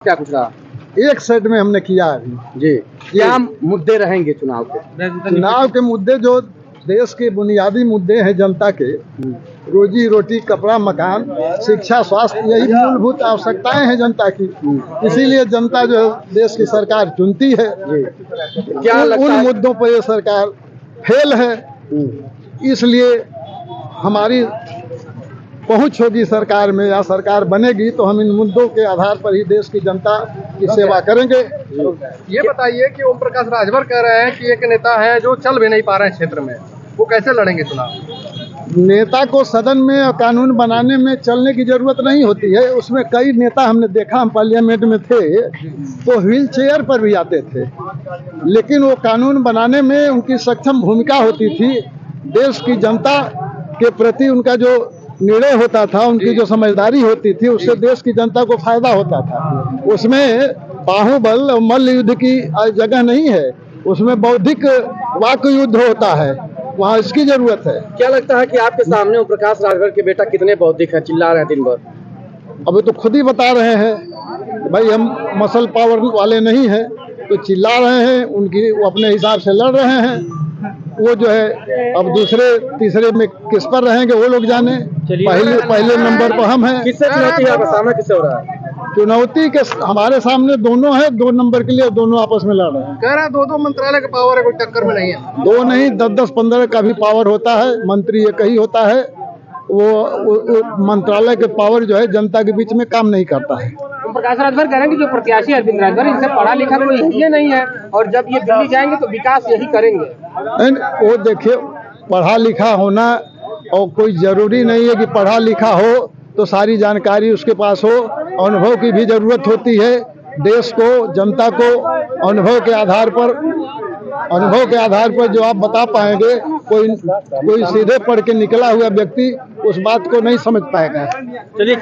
क्या कुछ रहा? एक साइड में हमने किया अभी जी, क्या मुद्दे रहेंगे चुनाव के? चुनाव के मुद्दे जो देश के बुनियादी मुद्दे हैं जनता के, रोजी रोटी, कपड़ा, मकान, शिक्षा, स्वास्थ्य, यही मूलभूत आवश्यकताएं हैं जनता की। इसीलिए जनता जो है देश की सरकार चुनती है। क्या लगता उन है? मुद्दों पर ये सरकार फेल है, इसलिए हमारी पहुंच होगी सरकार में या सरकार बनेगी तो हम इन मुद्दों के आधार पर ही देश की जनता की सेवा करेंगे। ये बताइए कि ओम प्रकाश राजभर कह रहे हैं कि एक नेता है जो चल भी नहीं पा रहे हैं क्षेत्र में, वो कैसे लड़ेंगे चुनाव? नेता को सदन में और कानून बनाने में चलने की जरूरत नहीं होती है। उसमें कई नेता हमने देखा, हम पार्लियामेंट में थे तो व्हील चेयर पर भी आते थे, लेकिन वो कानून बनाने में उनकी सक्षम भूमिका होती थी। देश की जनता के प्रति उनका जो निर्णय होता था, उनकी जो समझदारी होती थी, उससे देश की जनता को फायदा होता था। उसमें बाहुबल और मल्ल युद्ध की जगह नहीं है, उसमें बौद्धिक वाक्य युद्ध होता है, वहाँ इसकी जरूरत है। क्या लगता है कि आपके सामने ओम प्रकाश राजभर के बेटा कितने बौद्धिक हैं, चिल्ला रहे हैं दिन भर? अभी तो खुद ही बता रहे हैं भाई, हम मसल पावर वाले नहीं हैं, तो चिल्ला रहे हैं, उनकी वो अपने हिसाब से लड़ रहे हैं। वो जो है अब दूसरे तीसरे में किस पर रहेंगे वो लोग जाने। पहले नंबर पर हम हैं। किससे चुनौती है? आपका सामना किससे हो रहा है? चुनौती के हमारे सामने दोनों है, 2 नंबर के लिए दोनों आपस में लड़ रहे हैं। कह रहा है 2-2 मंत्रालय का पावर है, कोई टक्कर में नहीं है। 2 नहीं, 10-10, 15 का भी पावर होता है। मंत्री एक ही होता है, वो मंत्रालय के पावर जो है जनता के बीच में काम नहीं करता है। ओम प्रकाश राजभर कह रहे हैं कि जो प्रत्याशी अरविंद राजभर, इनसे पढ़ा लिखा कोई ये नहीं है, और जब ये दिल्ली जाएंगे तो विकास यही करेंगे। वो देखिए, पढ़ा लिखा होना और कोई जरूरी नहीं है कि पढ़ा लिखा हो तो सारी जानकारी उसके पास हो। अनुभव की भी जरूरत होती है। देश को, जनता को अनुभव के आधार पर जो आप बता पाएंगे, कोई सीधे पढ़ के निकला हुआ व्यक्ति उस बात को नहीं समझ पाएगा। चलिए